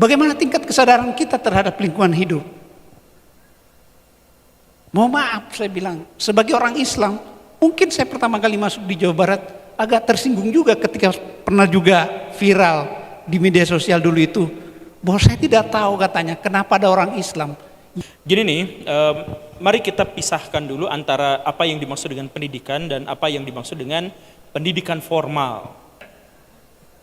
Bagaimana tingkat kesadaran kita terhadap lingkungan hidup? Mohon maaf saya bilang, sebagai orang Islam, mungkin saya pertama kali masuk di Jawa Barat agak tersinggung juga ketika pernah juga viral di media sosial dulu itu, bahwa saya tidak tahu katanya kenapa ada orang Islam. Gini nih, mari kita pisahkan dulu antara apa yang dimaksud dengan pendidikan dan apa yang dimaksud dengan pendidikan formal.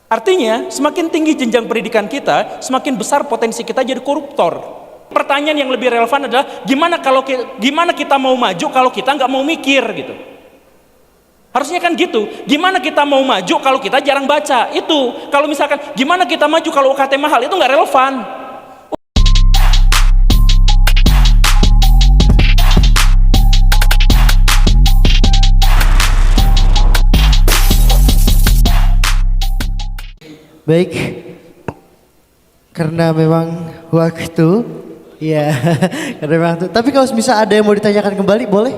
Artinya, semakin tinggi jenjang pendidikan kita, semakin besar potensi kita jadi koruptor. Pertanyaan yang lebih relevan adalah gimana kita mau maju kalau kita nggak mau mikir gitu. Harusnya kan gitu. Gimana kita mau maju kalau kita jarang baca? Itu. Kalau misalkan gimana kita maju kalau UKT mahal, itu nggak relevan. Baik, karena memang waktu, ya, karena memang waktu. Tapi kalau misal ada yang mau ditanyakan kembali, boleh?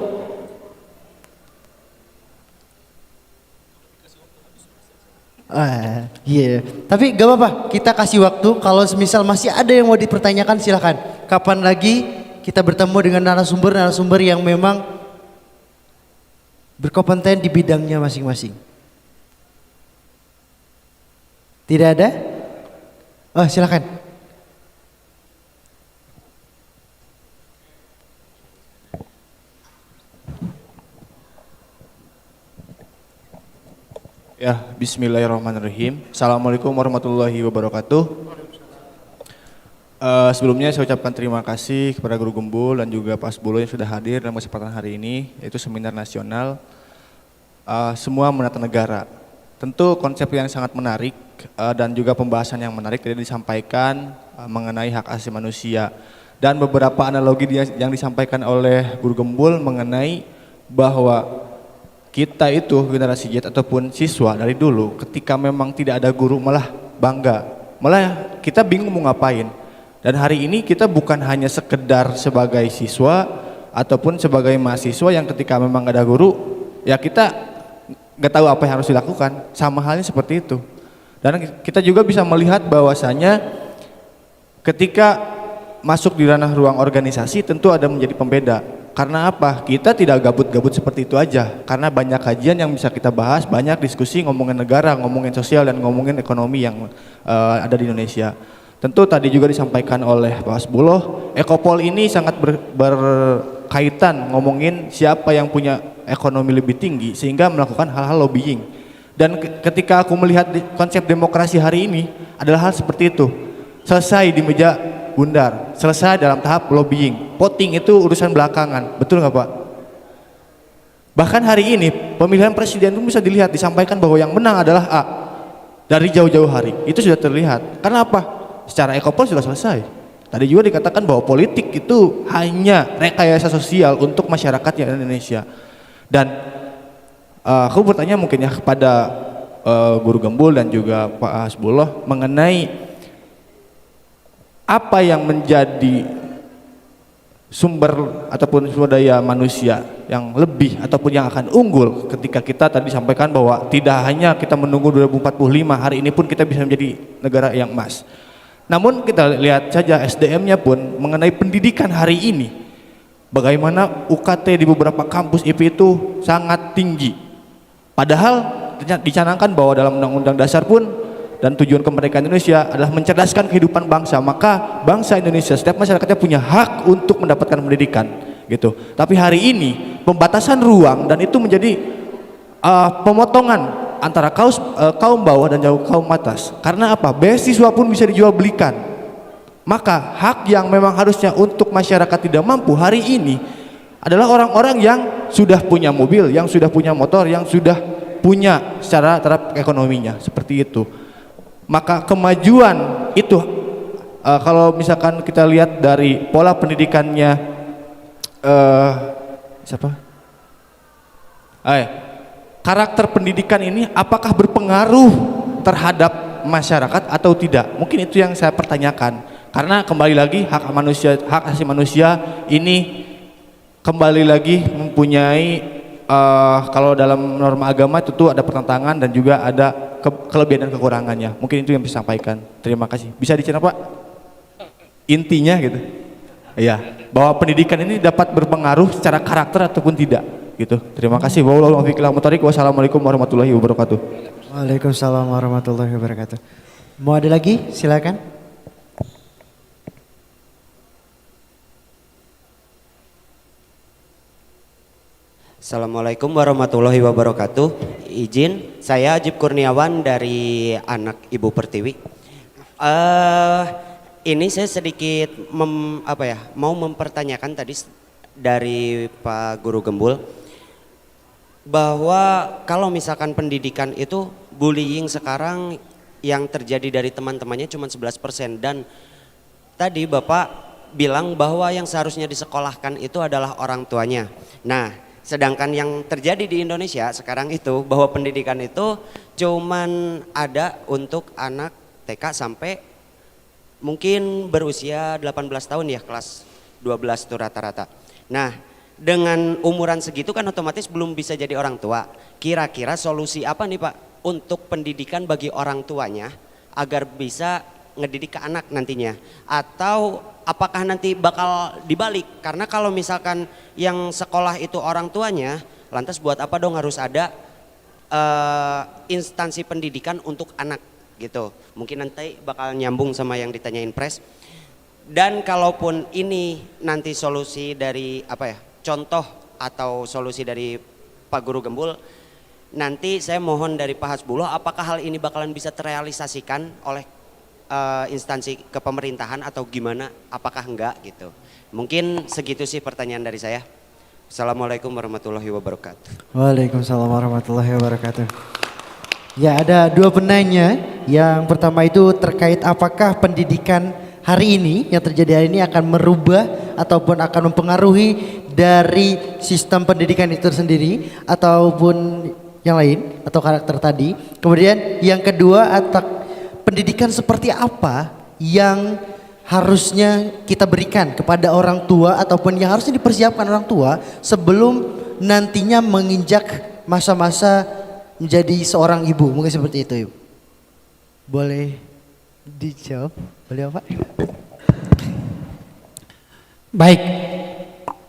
Iya. Tapi gak apa-apa, kita kasih waktu. Kalau misal masih ada yang mau dipertanyakan, silahkan. Kapan lagi kita bertemu dengan narasumber yang memang berkompeten di bidangnya masing-masing. Tidak ada? Oh, silakan. Ya, bismillahirrahmanirrahim. Assalamualaikum warahmatullahi wabarakatuh. Sebelumnya saya ucapkan terima kasih kepada Guru Gembul dan juga Pak Asbullah yang sudah hadir dalam kesempatan hari ini, yaitu seminar nasional semua menata negara. Tentu konsep yang sangat menarik dan juga pembahasan yang menarik tadi disampaikan mengenai hak asasi manusia dan beberapa analogi yang disampaikan oleh Guru Gembul mengenai bahwa kita itu generasi Z ataupun siswa dari dulu ketika memang tidak ada guru malah bangga, malah kita bingung mau ngapain. Dan hari ini kita bukan hanya sekedar sebagai siswa ataupun sebagai mahasiswa yang ketika memang gak ada guru ya kita nggak tahu apa yang harus dilakukan, sama halnya seperti itu. Dan kita juga bisa melihat bahwasanya ketika masuk di ranah ruang organisasi tentu ada menjadi pembeda. Karena apa? Kita tidak gabut-gabut seperti itu aja. Karena banyak kajian yang bisa kita bahas, banyak diskusi ngomongin negara, ngomongin sosial dan ngomongin ekonomi yang ada di Indonesia. Tentu tadi juga disampaikan oleh Pak Asbullah, Ekopol ini sangat berkaitan ngomongin siapa yang punya ekonomi lebih tinggi sehingga melakukan hal-hal lobbying. Dan ketika aku melihat konsep demokrasi hari ini adalah hal seperti itu. Selesai di meja bundar, selesai dalam tahap lobbying. Voting itu urusan belakangan, betul nggak Pak? Bahkan hari ini pemilihan presiden itu bisa dilihat disampaikan bahwa yang menang adalah A. Dari jauh-jauh hari itu sudah terlihat. Karena apa? Secara Ekopol sudah selesai. Tadi juga dikatakan bahwa politik itu hanya rekayasa sosial untuk masyarakat yang Indonesia. Dan aku bertanya mungkin ya kepada Guru Gembul dan juga Pak Hasbullah mengenai apa yang menjadi sumber ataupun sumber daya manusia yang lebih ataupun yang akan unggul ketika kita tadi sampaikan bahwa tidak hanya kita menunggu 2045, hari ini pun kita bisa menjadi negara yang emas. Namun kita lihat saja SDM-nya pun mengenai pendidikan hari ini. Bagaimana UKT di beberapa kampus IP itu sangat tinggi. Padahal dicanangkan bahwa dalam Undang-Undang Dasar pun dan tujuan kemerdekaan Indonesia adalah mencerdaskan kehidupan bangsa. Maka bangsa Indonesia, setiap masyarakatnya punya hak untuk mendapatkan pendidikan, gitu. Tapi hari ini pembatasan ruang dan itu menjadi pemotongan antara kaum bawah dan kaum atas. Karena apa? Beasiswa pun bisa dijual belikan. Maka hak yang memang harusnya untuk masyarakat tidak mampu hari ini adalah orang-orang yang sudah punya mobil, yang sudah punya motor, yang sudah punya secara taraf ekonominya, seperti itu. Maka kemajuan itu kalau misalkan kita lihat dari pola pendidikannya karakter pendidikan ini apakah berpengaruh terhadap masyarakat atau tidak? Mungkin itu yang saya pertanyakan. Karena kembali lagi hak asasi manusia ini kembali lagi mempunyai kalau dalam norma agama itu tuh ada pertentangan dan juga ada kelebihan dan kekurangannya. Mungkin itu yang bisa disampaikan. Terima kasih. Bisa dicerna Pak? intinya gitu. Iya, bahwa pendidikan ini dapat berpengaruh secara karakter ataupun tidak gitu. Terima kasih. Wassalamualaikum warahmatullahi wabarakatuh. Waalaikumsalam warahmatullahi wabarakatuh. Mau ada lagi? Silakan. Assalamualaikum warahmatullahi wabarakatuh. Izin, saya Ajib Kurniawan dari anak Ibu Pertiwi. Ini saya sedikit mau mempertanyakan tadi dari Pak Guru Gembul bahwa kalau misalkan pendidikan itu bullying sekarang yang terjadi dari teman-temannya cuma 11% dan tadi Bapak bilang bahwa yang seharusnya disekolahkan itu adalah orang tuanya. Nah, sedangkan yang terjadi di Indonesia sekarang itu bahwa pendidikan itu cuman ada untuk anak TK sampai mungkin berusia 18 tahun ya, kelas 12 itu rata-rata. Nah, dengan umuran segitu kan otomatis belum bisa jadi orang tua. Kira-kira solusi apa nih Pak untuk pendidikan bagi orang tuanya agar bisa ngedidik ke anak nantinya? Atau apakah nanti bakal dibalik? Karena kalau misalkan yang sekolah itu orang tuanya, lantas buat apa dong harus ada instansi pendidikan untuk anak gitu. Mungkin nanti bakal nyambung sama yang ditanyain Pres. Dan kalaupun ini nanti solusi dari contoh atau solusi dari Pak Guru Gembul, nanti saya mohon dari Pak Hasbullah, apakah hal ini bakalan bisa terrealisasikan oleh instansi kepemerintahan atau gimana, apakah enggak gitu. Mungkin segitu sih pertanyaan dari saya. Assalamualaikum warahmatullahi wabarakatuh. Waalaikumsalam warahmatullahi wabarakatuh. Ya, ada dua penanya. Yang pertama itu terkait apakah pendidikan hari ini yang terjadi hari ini akan merubah ataupun akan mempengaruhi dari sistem pendidikan itu sendiri ataupun yang lain atau karakter tadi. Kemudian yang kedua, atau pendidikan seperti apa yang harusnya kita berikan kepada orang tua ataupun yang harusnya dipersiapkan orang tua sebelum nantinya menginjak masa-masa menjadi seorang ibu. Mungkin seperti itu, Ibu. Boleh dijawab? Boleh Pak? Baik,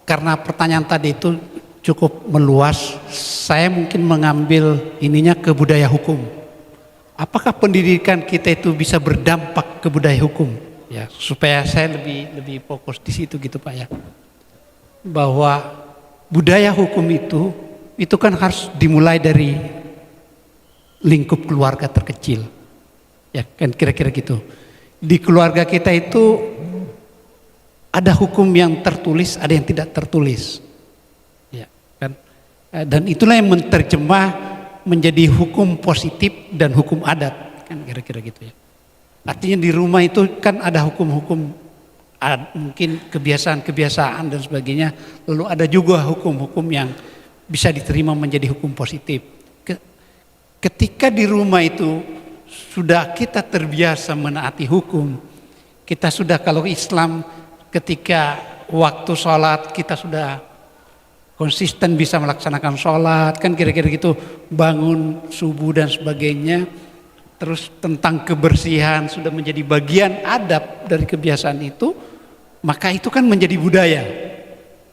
karena pertanyaan tadi itu cukup meluas, saya mungkin mengambil ininya ke budaya hukum. Apakah pendidikan kita itu bisa berdampak ke budaya hukum? Ya, supaya saya lebih fokus di situ gitu Pak ya. Bahwa budaya hukum itu kan harus dimulai dari lingkup keluarga terkecil. Ya, kan kira-kira gitu. Di keluarga kita itu ada hukum yang tertulis, ada yang tidak tertulis. Ya, kan? Dan itulah yang menerjemah menjadi hukum positif dan hukum adat, kan kira-kira gitu ya. Artinya di rumah itu kan ada hukum-hukum, mungkin kebiasaan-kebiasaan dan sebagainya. Lalu ada juga hukum-hukum yang bisa diterima menjadi hukum positif. Ketika di rumah itu sudah kita terbiasa menaati hukum, kita sudah, kalau Islam ketika waktu sholat kita sudah konsisten bisa melaksanakan sholat, kan kira-kira gitu, bangun subuh dan sebagainya. Terus tentang kebersihan sudah menjadi bagian adab dari kebiasaan itu, maka itu kan menjadi budaya.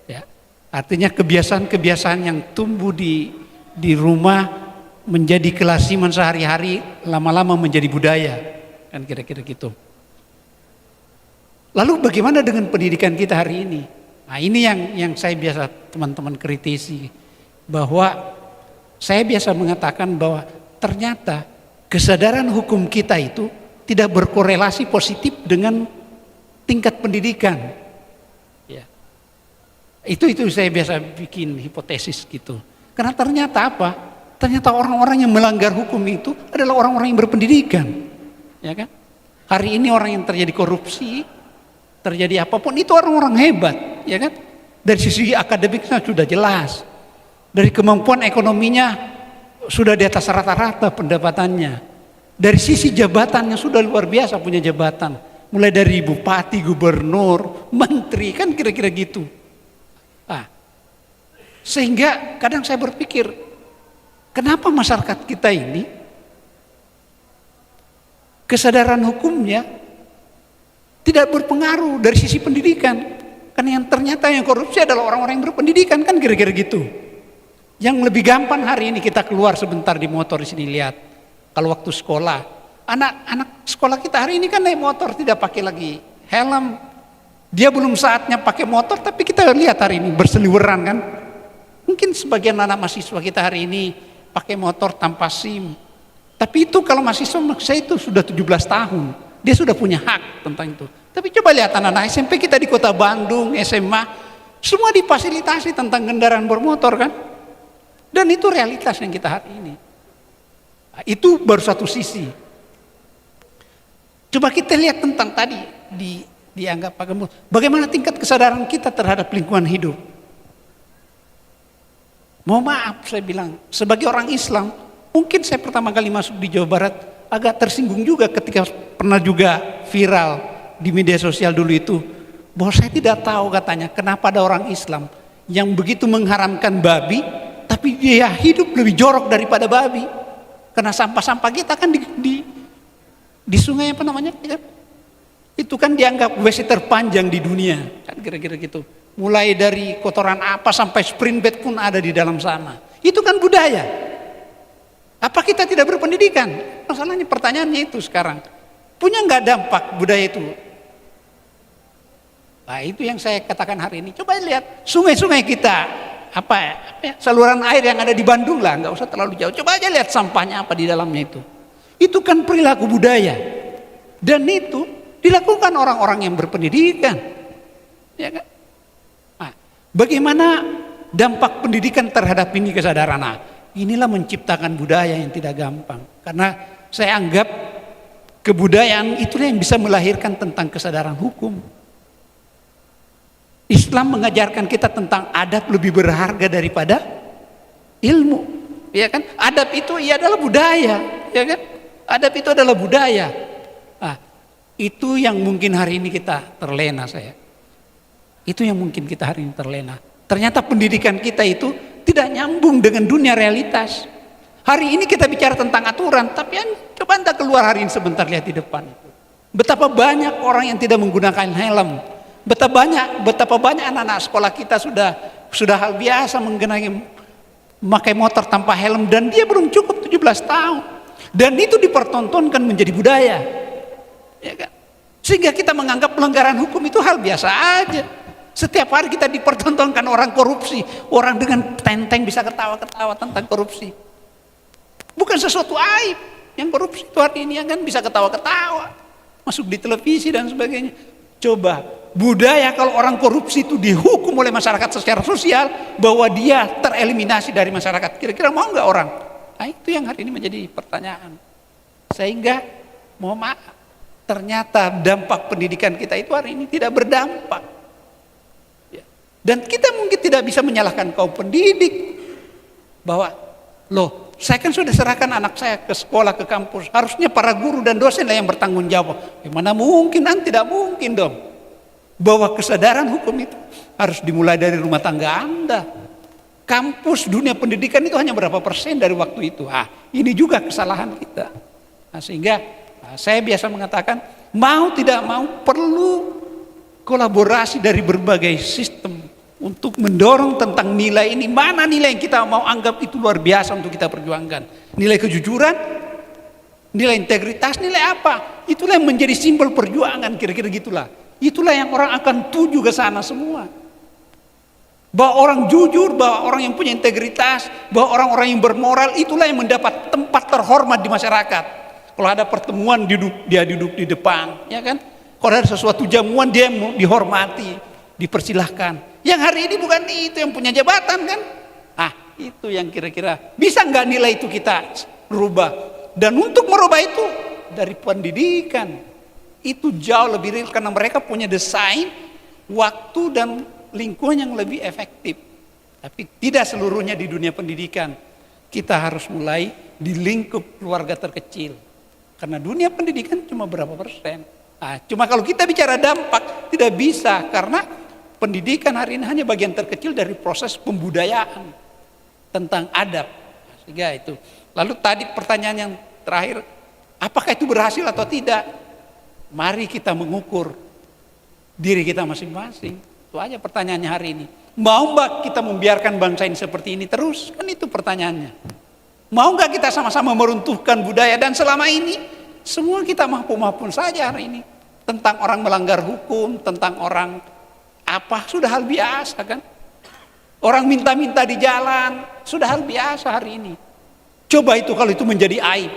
Ya. Artinya kebiasaan-kebiasaan yang tumbuh di rumah menjadi kelasiman sehari-hari, lama-lama menjadi budaya, kan kira-kira gitu. Lalu bagaimana dengan pendidikan kita hari ini? Nah, ini yang saya biasa teman-teman kritisi, bahwa saya biasa mengatakan bahwa ternyata kesadaran hukum kita itu tidak berkorelasi positif dengan tingkat pendidikan. Ya. Itu saya biasa bikin hipotesis gitu. Karena ternyata apa? Ternyata orang-orang yang melanggar hukum itu adalah orang-orang yang berpendidikan. Ya kan? Hari ini orang yang terjadi korupsi, terjadi apapun itu orang-orang hebat, ya kan? Dari sisi akademiknya sudah jelas, dari kemampuan ekonominya sudah di atas rata-rata pendapatannya, dari sisi jabatannya sudah luar biasa punya jabatan, mulai dari bupati, gubernur, menteri, kan kira-kira gitu. Nah, sehingga kadang saya berpikir, kenapa masyarakat kita ini kesadaran hukumnya tidak berpengaruh dari sisi pendidikan. Karena yang ternyata yang korupsi adalah orang-orang yang berpendidikan, kan kira-kira gitu. Yang lebih gampang hari ini kita keluar sebentar di motor di sini lihat. Kalau waktu sekolah, anak-anak sekolah kita hari ini kan naik motor tidak pakai lagi helm. Dia belum saatnya pakai motor, tapi kita lihat hari ini berseliweran kan. Mungkin sebagian anak mahasiswa kita hari ini pakai motor tanpa SIM. Tapi itu kalau mahasiswa saya itu sudah 17 tahun. Dia sudah punya hak tentang itu. Tapi coba lihat anak-anak SMP kita di kota Bandung, SMA, semua difasilitasi tentang kendaraan bermotor kan. Dan itu realitas yang kita hari ini. Nah, itu baru satu sisi. Coba kita lihat tentang tadi dianggap Pak Gembul, bagaimana tingkat kesadaran kita terhadap lingkungan hidup. Mohon maaf saya bilang, sebagai orang Islam, mungkin saya pertama kali masuk di Jawa Barat agak tersinggung juga ketika pernah juga viral di media sosial dulu itu, bahwa saya tidak tahu katanya kenapa ada orang Islam yang begitu mengharamkan babi, tapi dia hidup lebih jorok daripada babi. Karena sampah-sampah kita kan di sungai apa namanya? Itu kan dianggap WC terpanjang di dunia, kan kira-kira gitu. Mulai dari kotoran apa sampai sprint bed pun ada di dalam sana. Itu kan budaya. Apa kita tidak berpendidikan? Masalahnya pertanyaannya itu sekarang. Punya nggak dampak budaya itu? Nah itu yang saya katakan hari ini. Coba lihat sungai-sungai kita. Apa ya, saluran air yang ada di Bandung lah, nggak usah terlalu jauh. Coba aja lihat sampahnya apa di dalamnya itu. Itu kan perilaku budaya. Dan itu dilakukan orang-orang yang berpendidikan. Ya kan? Nah, bagaimana dampak pendidikan terhadap ini kesadaran? Nah, inilah menciptakan budaya yang tidak gampang. Karena saya anggap kebudayaan itulah yang bisa melahirkan tentang kesadaran hukum. Islam mengajarkan kita tentang adab lebih berharga daripada ilmu, ya kan? Adab itu adalah budaya, ya kan? Adab itu adalah budaya. Nah, itu yang mungkin hari ini kita terlena saya. Itu yang mungkin kita hari ini terlena. Ternyata pendidikan kita itu tidak nyambung dengan dunia realitas. Hari ini kita bicara tentang aturan, tapi coba Anda keluar hari ini sebentar lihat di depan. Betapa banyak orang yang tidak menggunakan helm. Betapa banyak anak-anak sekolah kita sudah hal biasa memakai motor tanpa helm dan dia belum cukup 17 tahun. Dan itu dipertontonkan menjadi budaya. Ya kan? Sehingga kita menganggap pelanggaran hukum itu hal biasa aja. Setiap hari kita dipertontonkan orang korupsi, orang dengan tenteng bisa ketawa-ketawa tentang korupsi. Bukan sesuatu aib yang korupsi itu hari ini kan bisa ketawa-ketawa, masuk di televisi dan sebagainya. Coba budaya kalau orang korupsi itu dihukum oleh masyarakat secara sosial bahwa dia tereliminasi dari masyarakat. Kira-kira mau nggak orang? Nah itu yang hari ini menjadi pertanyaan. Sehingga mohon maaf, ternyata dampak pendidikan kita itu hari ini tidak berdampak. Ya. Dan kita mungkin tidak bisa menyalahkan kaum pendidik bahwa loh, saya kan sudah serahkan anak saya ke sekolah, ke kampus. Harusnya para guru dan dosen lah yang bertanggung jawab. Gimana mungkin? Tidak mungkin dong. Bahwa kesadaran hukum itu harus dimulai dari rumah tangga Anda. Kampus dunia pendidikan itu hanya berapa persen dari waktu itu. Ini juga kesalahan kita. Nah, sehingga saya biasa mengatakan, mau tidak mau perlu kolaborasi dari berbagai sistem untuk mendorong tentang nilai ini. Mana nilai yang kita mau anggap itu luar biasa untuk kita perjuangkan? Nilai kejujuran, nilai integritas, nilai apa? Itulah yang menjadi simbol perjuangan, kira-kira gitulah. Itulah yang orang akan tuju ke sana semua. Bahwa orang jujur, bahwa orang yang punya integritas, bahwa orang-orang yang bermoral, itulah yang mendapat tempat terhormat di masyarakat. Kalau ada pertemuan dia duduk di depan, ya kan? Kalau ada sesuatu jamuan dia dihormati, dipersilahkan. Yang hari ini bukan itu yang punya jabatan kan? Itu yang kira-kira bisa nggak nilai itu kita rubah? Dan untuk merubah itu dari pendidikan itu jauh lebih real karena mereka punya desain, waktu dan lingkungan yang lebih efektif. Tapi tidak seluruhnya di dunia pendidikan. Kita harus mulai di lingkup keluarga terkecil. Karena dunia pendidikan cuma berapa persen. Cuma kalau kita bicara dampak tidak bisa karena pendidikan hari ini hanya bagian terkecil dari proses pembudayaan tentang adab. Sehingga itu. Lalu tadi pertanyaan yang terakhir, apakah itu berhasil atau tidak? Mari kita mengukur diri kita masing-masing. Itu aja pertanyaannya hari ini. Mau nggak kita membiarkan bangsa ini seperti ini terus? Kan itu pertanyaannya. Mau nggak kita sama-sama meruntuhkan budaya, dan selama ini semua kita mampu-mampu saja hari ini. Tentang orang melanggar hukum, tentang orang apa, sudah hal biasa kan. Orang minta-minta di jalan, sudah hal biasa hari ini. Coba itu kalau itu menjadi aib,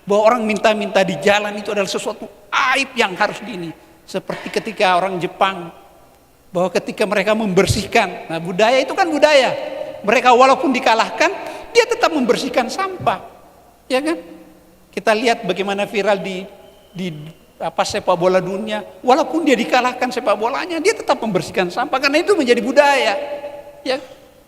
bahwa orang minta-minta di jalan itu adalah sesuatu aib yang harus ini. Seperti ketika orang Jepang, bahwa ketika mereka membersihkan, nah budaya itu kan budaya. Mereka walaupun dikalahkan, dia tetap membersihkan sampah, ya kan? Kita lihat bagaimana viral di sepak bola dunia, walaupun dia dikalahkan sepak bolanya, dia tetap membersihkan sampah karena itu menjadi budaya. Ya,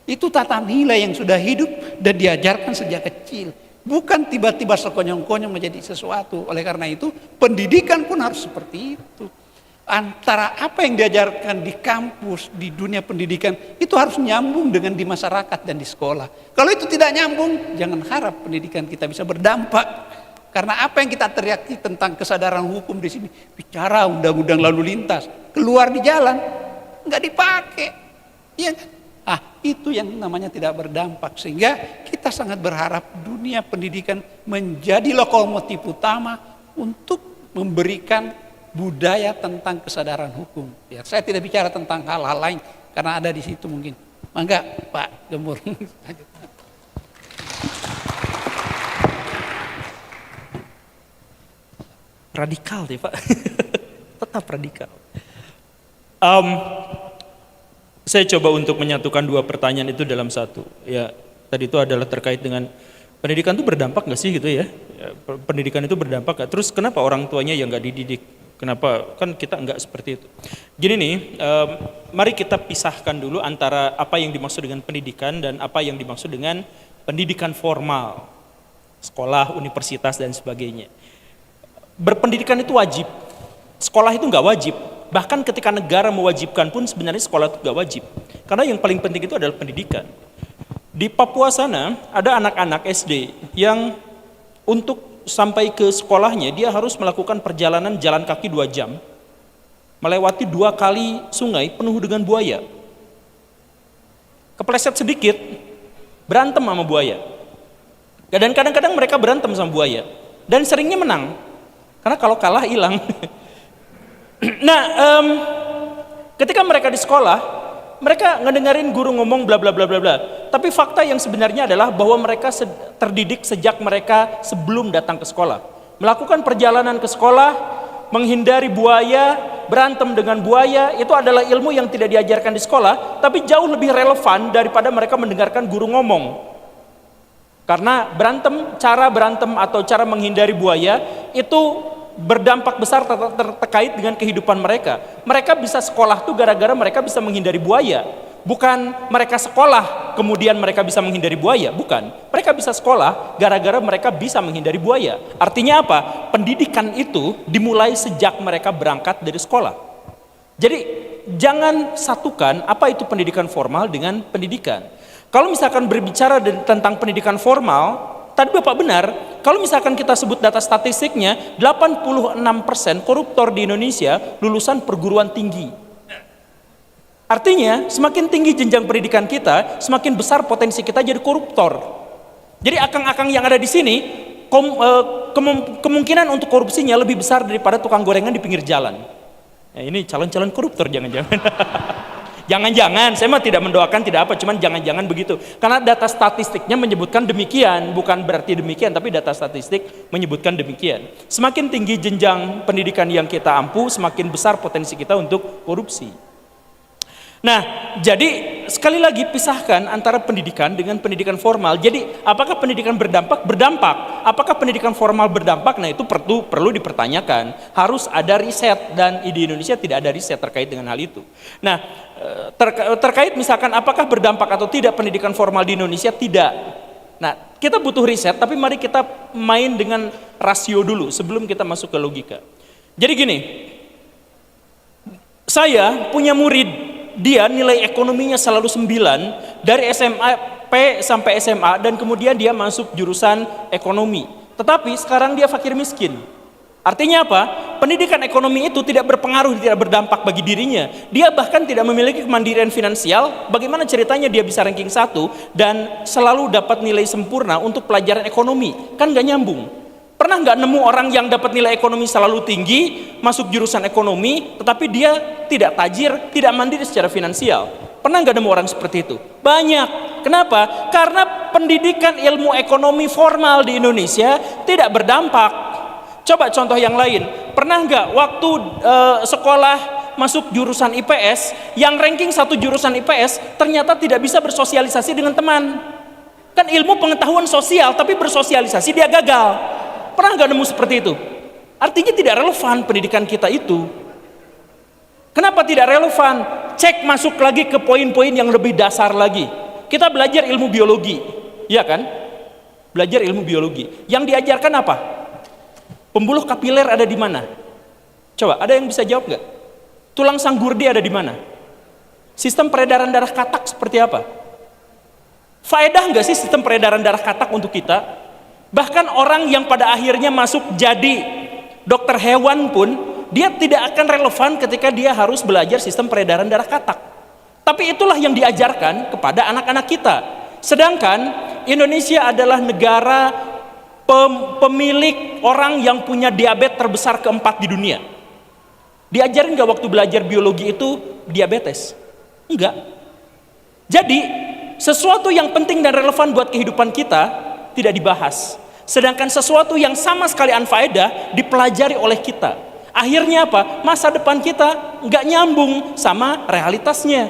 itu tata nilai yang sudah hidup dan diajarkan sejak kecil. Bukan tiba-tiba sekonyong-konyong menjadi sesuatu. Oleh karena itu, pendidikan pun harus seperti itu. Antara apa yang diajarkan di kampus, di dunia pendidikan, itu harus nyambung dengan di masyarakat dan di sekolah. Kalau itu tidak nyambung, jangan harap pendidikan kita bisa berdampak. Karena apa yang kita teriaki tentang kesadaran hukum di sini, bicara undang-undang lalu lintas, keluar di jalan, nggak dipakai. Ya, itu yang namanya tidak berdampak. Sehingga kita sangat berharap dunia pendidikan menjadi lokomotif utama untuk memberikan budaya tentang kesadaran hukum. Ya, saya tidak bicara tentang hal-hal lain karena ada di situ mungkin. Mangga Pak Gembul. Radikal deh Pak, tetap radikal. Saya coba untuk menyatukan dua pertanyaan itu dalam satu. Ya, tadi itu adalah terkait dengan pendidikan itu berdampak nggak sih gitu ya? Pendidikan itu berdampak nggak? Terus kenapa orang tuanya yang nggak dididik? Kenapa? Kan kita nggak seperti itu. Jadi nih, mari kita pisahkan dulu antara apa yang dimaksud dengan pendidikan dan apa yang dimaksud dengan pendidikan formal, sekolah, universitas dan sebagainya. Berpendidikan itu wajib, sekolah itu nggak wajib. Bahkan ketika negara mewajibkan pun sebenarnya sekolah itu nggak wajib. Karena yang paling penting itu adalah pendidikan. Di Papua sana ada anak-anak SD yang untuk sampai ke sekolahnya dia harus melakukan perjalanan jalan kaki 2 jam. Melewati 2 kali sungai penuh dengan buaya. Kepleset sedikit, berantem sama buaya. Dan kadang-kadang mereka berantem sama buaya. Dan seringnya menang. Karena kalau kalah hilang. Nah, ketika mereka di sekolah, mereka ngedengerin guru ngomong bla bla bla bla bla. Tapi fakta yang sebenarnya adalah bahwa mereka terdidik sejak mereka sebelum datang ke sekolah. Melakukan perjalanan ke sekolah, menghindari buaya, berantem dengan buaya, itu adalah ilmu yang tidak diajarkan di sekolah, tapi jauh lebih relevan daripada mereka mendengarkan guru ngomong. Karena cara berantem atau cara menghindari buaya itu berdampak besar terkait dengan kehidupan mereka. Mereka bisa sekolah tuh gara-gara mereka bisa menghindari buaya. Bukan mereka sekolah kemudian mereka bisa menghindari buaya, bukan. Mereka bisa sekolah gara-gara mereka bisa menghindari buaya. Artinya apa? Pendidikan itu dimulai sejak mereka berangkat dari sekolah. Jadi jangan satukan apa itu pendidikan formal dengan pendidikan. Kalau misalkan berbicara tentang pendidikan formal, tadi Bapak benar, kalau misalkan kita sebut data statistiknya, 86% koruptor di Indonesia lulusan perguruan tinggi. Artinya, semakin tinggi jenjang pendidikan kita, semakin besar potensi kita jadi koruptor. Jadi akang-akang yang ada di sini, kemungkinan untuk korupsinya lebih besar daripada tukang gorengan di pinggir jalan. Nah, ini calon-calon koruptor jangan-jangan. Jangan-jangan, saya mah tidak mendoakan tidak apa, cuman jangan-jangan begitu. Karena data statistiknya menyebutkan demikian, bukan berarti demikian, tapi data statistik menyebutkan demikian. Semakin tinggi jenjang pendidikan yang kita ampu, semakin besar potensi kita untuk korupsi. Nah, jadi sekali lagi pisahkan antara pendidikan dengan pendidikan formal. Jadi, apakah pendidikan berdampak? Berdampak. Apakah pendidikan formal berdampak? Nah, itu perlu dipertanyakan. Harus ada riset dan di Indonesia tidak ada riset terkait dengan hal itu. Nah, terkait misalkan apakah berdampak atau tidak pendidikan formal di Indonesia? Tidak. Nah, kita butuh riset, tapi mari kita main dengan rasio dulu sebelum kita masuk ke logika. Jadi gini, saya punya murid, dia nilai ekonominya selalu 9 dari SMP sampai SMA dan kemudian dia masuk jurusan ekonomi. Tetapi sekarang dia fakir miskin. Artinya apa? pendidikan ekonomi itu tidak berpengaruh, tidak berdampak bagi dirinya. Dia bahkan tidak memiliki kemandirian finansial. Bagaimana ceritanya dia bisa ranking 1 dan selalu dapat nilai sempurna untuk pelajaran ekonomi? Kan gak nyambung. Pernah nggak nemu orang yang dapat nilai ekonomi selalu tinggi, masuk jurusan ekonomi, tetapi dia tidak tajir, tidak mandiri secara finansial? Pernah nggak nemu orang seperti itu? Banyak. Kenapa? Karena pendidikan ilmu ekonomi formal di Indonesia tidak berdampak. Coba contoh yang lain. Pernah nggak waktu sekolah masuk jurusan IPS, yang ranking 1 jurusan IPS ternyata tidak bisa bersosialisasi dengan teman? Kan ilmu pengetahuan sosial, tapi bersosialisasi dia gagal. Pernah nggak nemu seperti itu? Artinya tidak relevan pendidikan kita itu. Kenapa tidak relevan? Cek masuk lagi ke poin-poin yang lebih dasar lagi. Kita belajar ilmu biologi, ya kan? Belajar ilmu biologi. Yang diajarkan apa? Pembuluh kapiler ada di mana? Coba, ada yang bisa jawab nggak? Tulang sanggurdi ada di mana? Sistem peredaran darah katak seperti apa? Faedah nggak sih sistem peredaran darah katak untuk kita? Bahkan orang yang pada akhirnya masuk jadi dokter hewan pun, dia tidak akan relevan ketika dia harus belajar sistem peredaran darah katak. Tapi itulah yang diajarkan kepada anak-anak kita. Sedangkan Indonesia adalah negara pemilik orang yang punya diabetes terbesar keempat di dunia. Diajarin nggak waktu belajar biologi itu diabetes? Enggak. Jadi sesuatu yang penting dan relevan buat kehidupan kita tidak dibahas. Sedangkan sesuatu yang sama sekali anfaedah dipelajari oleh kita. Akhirnya apa? Masa depan kita nggak nyambung sama realitasnya.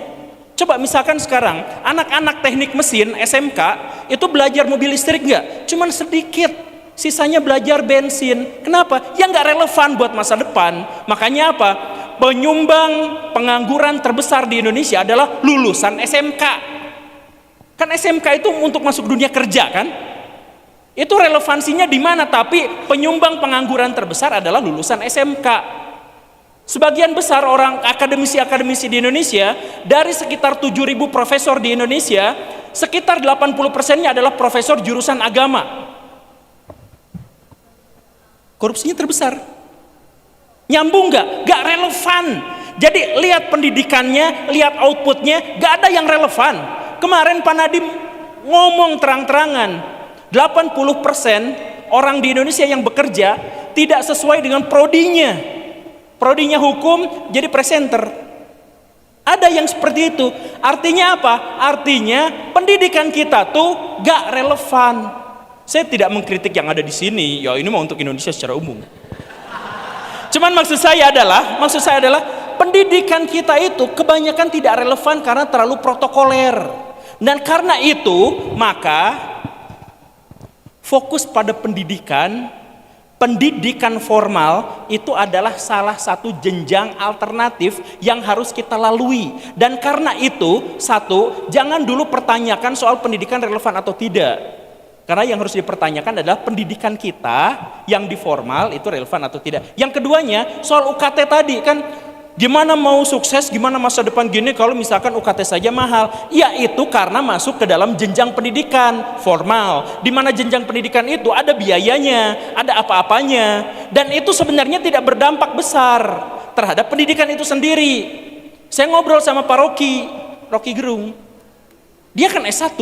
Coba misalkan sekarang anak-anak teknik mesin SMK itu belajar mobil listrik nggak? Cuman sedikit. Sisanya belajar bensin. Kenapa? Ya nggak relevan buat masa depan. Makanya apa? Penyumbang pengangguran terbesar di Indonesia adalah lulusan SMK. Kan SMK itu untuk masuk dunia kerja kan? Itu relevansinya di mana? Tapi penyumbang pengangguran terbesar adalah lulusan SMK. Sebagian besar orang akademisi-akademisi di Indonesia, dari sekitar 7.000 profesor di Indonesia, sekitar 80%-nya adalah profesor jurusan agama. Korupsinya terbesar. Nyambung nggak? Nggak relevan. Jadi lihat pendidikannya, lihat outputnya, nggak ada yang relevan. Kemarin Pak Nadiem ngomong terang-terangan, 80% orang di Indonesia yang bekerja tidak sesuai dengan prodinya. Prodinya hukum, jadi presenter. Ada yang seperti itu. Artinya apa? Artinya pendidikan kita tuh gak relevan. Saya tidak mengkritik yang ada di sini. Ya ini mau untuk Indonesia secara umum. Cuman maksud saya adalah pendidikan kita itu kebanyakan tidak relevan karena terlalu protokoler. Dan karena itu maka fokus pada pendidikan formal itu adalah salah satu jenjang alternatif yang harus kita lalui. Dan karena itu, satu, jangan dulu pertanyakan soal pendidikan relevan atau tidak. Karena yang harus dipertanyakan adalah pendidikan kita yang di formal itu relevan atau tidak. Yang keduanya, soal UKT tadi kan, gimana mau sukses, gimana masa depan gini kalau misalkan UKT saja mahal? Ya itu karena masuk ke dalam jenjang pendidikan formal. Di mana jenjang pendidikan itu ada biayanya, ada apa-apanya. Dan itu sebenarnya tidak berdampak besar terhadap pendidikan itu sendiri. Saya ngobrol sama Pak Rocky Gerung. Dia kan S1.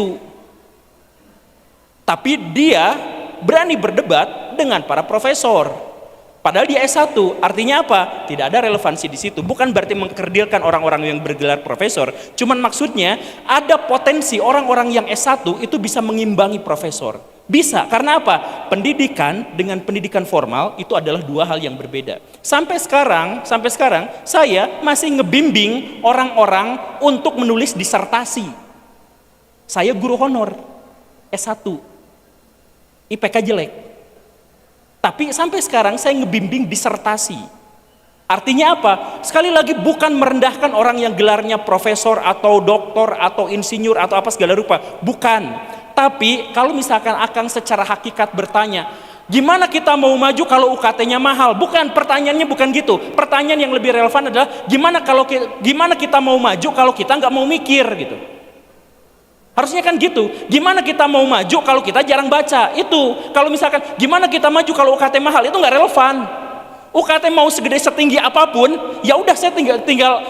Tapi dia berani berdebat dengan para profesor. Padahal dia S1, artinya apa? Tidak ada relevansi di situ. Bukan berarti mengkerdilkan orang-orang yang bergelar profesor. Cuman maksudnya ada potensi orang-orang yang S1 itu bisa mengimbangi profesor. Bisa, karena apa? Pendidikan dengan pendidikan formal itu adalah dua hal yang berbeda. Sampai sekarang saya masih ngebimbing orang-orang untuk menulis disertasi. Saya guru honor S1, IPK jelek. Tapi sampai sekarang saya ngebimbing disertasi. Artinya apa? Sekali lagi bukan merendahkan orang yang gelarnya profesor atau doktor atau insinyur atau apa segala rupa. Bukan. Tapi kalau misalkan akan secara hakikat bertanya, gimana kita mau maju kalau UKT-nya mahal? Bukan, pertanyaannya bukan gitu. Pertanyaan yang lebih relevan adalah gimana kita mau maju kalau kita nggak mau mikir gitu. Harusnya kan gitu. Gimana kita mau maju kalau kita jarang baca? Itu. Kalau misalkan gimana kita maju kalau UKT mahal, itu nggak relevan. UKT mau segede setinggi apapun, ya udah saya tinggal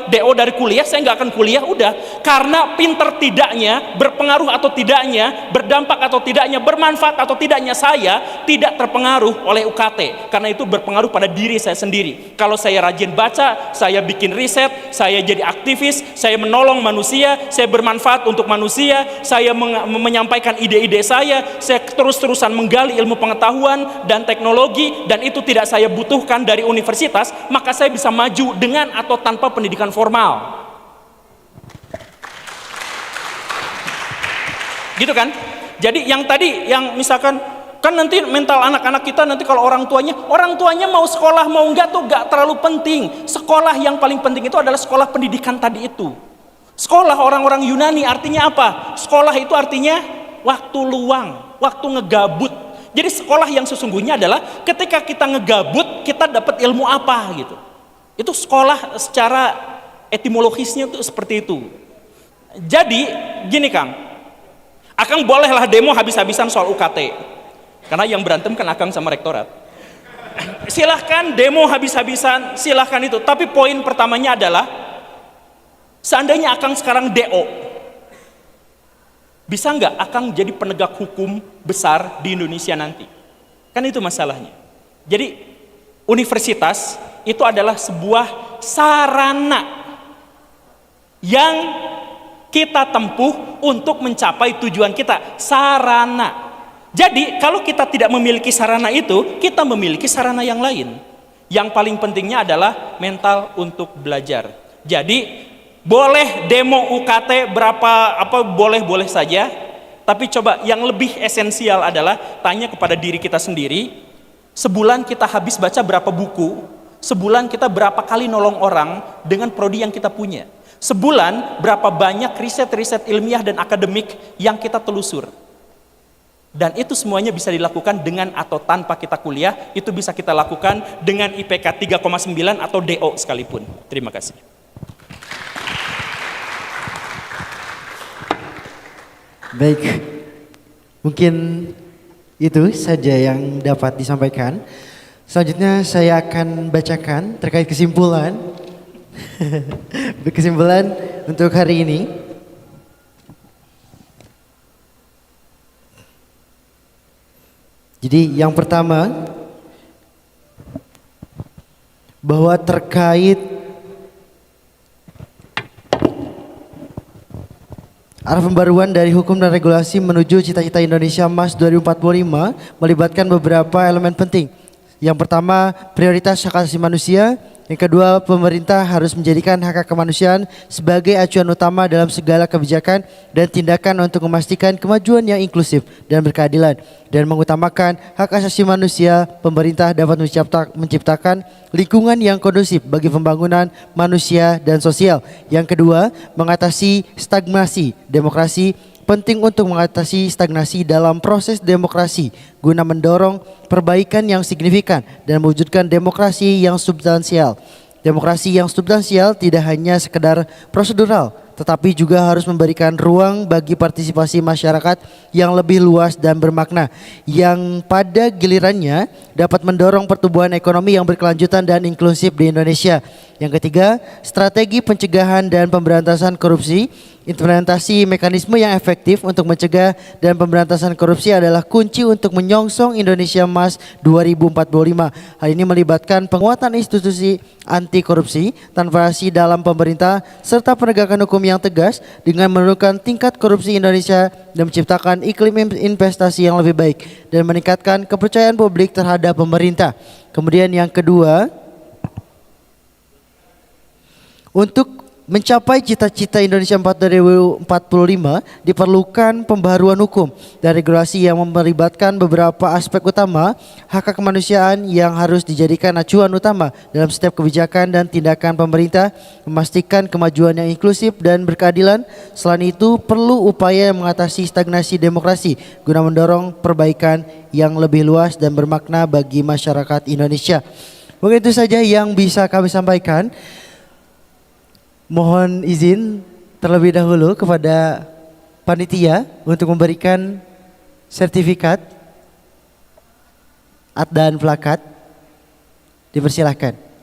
DO dari kuliah, saya nggak akan kuliah udah. Karena pinter tidaknya, berpengaruh atau tidaknya, berdampak atau tidaknya, bermanfaat atau tidaknya, saya tidak terpengaruh oleh UKT. Karena itu berpengaruh pada diri saya sendiri. Kalau saya rajin baca, saya bikin riset, saya jadi aktivis, saya menolong manusia, saya bermanfaat untuk manusia, saya menyampaikan ide-ide saya terus-terusan menggali ilmu pengetahuan dan teknologi, dan itu tidak saya butuhkan dari universitas, maka saya bisa maju dengan atau tanpa pendidikan formal. Gitu kan? Jadi yang tadi, yang misalkan kan nanti mental anak-anak kita nanti kalau orang tuanya mau sekolah mau enggak tuh enggak terlalu penting. Sekolah yang paling penting itu adalah sekolah pendidikan tadi itu. Sekolah orang-orang Yunani artinya apa? Sekolah itu artinya waktu luang, waktu ngegabut. Jadi sekolah yang sesungguhnya adalah ketika kita ngegabut, kita dapat ilmu apa gitu. Itu sekolah secara etimologisnya tuh seperti itu. Jadi gini Kang, Akang bolehlah demo habis-habisan soal UKT. Karena yang berantem kan Akang sama rektorat. Silahkan demo habis-habisan, silahkan itu. Tapi poin pertamanya adalah, seandainya Akang sekarang DO, bisa nggak Akang jadi penegak hukum besar di Indonesia nanti? Kan itu masalahnya. Jadi universitas itu adalah sebuah sarana yang kita tempuh untuk mencapai tujuan kita. Sarana. Jadi kalau kita tidak memiliki sarana itu, kita memiliki sarana yang lain. Yang paling pentingnya adalah mental untuk belajar. Jadi boleh demo UKT berapa boleh saja, tapi coba yang lebih esensial adalah tanya kepada diri kita sendiri, sebulan kita habis baca berapa buku, sebulan kita berapa kali nolong orang dengan prodi yang kita punya, sebulan berapa banyak riset-riset ilmiah dan akademik yang kita telusur. Dan itu semuanya bisa dilakukan dengan atau tanpa kita kuliah, itu bisa kita lakukan dengan IPK 3,9 atau DO sekalipun. Terima kasih. Baik, mungkin itu saja yang dapat disampaikan. Selanjutnya saya akan bacakan terkait kesimpulan. Kesimpulan untuk hari ini. Jadi yang pertama, bahwa terkait arah pembaruan dari hukum dan regulasi menuju cita-cita Indonesia Emas 2045 melibatkan beberapa elemen penting. Yang pertama, prioritas hak asasi manusia. Yang kedua, pemerintah harus menjadikan hak kemanusiaan sebagai acuan utama dalam segala kebijakan dan tindakan untuk memastikan kemajuan yang inklusif dan berkeadilan. Dan mengutamakan hak asasi manusia, pemerintah dapat menciptakan lingkungan yang kondusif bagi pembangunan manusia dan sosial. Yang kedua, mengatasi stagnasi demokrasi. Penting untuk mengatasi stagnasi dalam proses demokrasi guna mendorong perbaikan yang signifikan dan mewujudkan demokrasi yang substansial. Demokrasi yang substansial tidak hanya sekedar prosedural, tetapi juga harus memberikan ruang bagi partisipasi masyarakat yang lebih luas dan bermakna, yang pada gilirannya dapat mendorong pertumbuhan ekonomi yang berkelanjutan dan inklusif di Indonesia. Yang ketiga, strategi pencegahan dan pemberantasan korupsi. Implementasi mekanisme yang efektif untuk mencegah dan pemberantasan korupsi adalah kunci untuk menyongsong Indonesia Emas 2045. Hal ini melibatkan penguatan institusi anti korupsi, transparansi dalam pemerintah, serta penegakan hukum yang tegas dengan menurunkan tingkat korupsi Indonesia dan menciptakan iklim investasi yang lebih baik dan meningkatkan kepercayaan publik terhadap pemerintah. Kemudian yang kedua, untuk mencapai cita-cita Indonesia 2045 diperlukan pembaharuan hukum dan regulasi yang melibatkan beberapa aspek utama hak kemanusiaan yang harus dijadikan acuan utama dalam setiap kebijakan dan tindakan pemerintah, memastikan kemajuan yang inklusif dan berkeadilan. Selain itu, perlu upaya yang mengatasi stagnasi demokrasi guna mendorong perbaikan yang lebih luas dan bermakna bagi masyarakat Indonesia. Mungkin itu saja yang bisa kami sampaikan. Mohon izin terlebih dahulu kepada panitia untuk memberikan sertifikat dan plakat Dipersilahkan.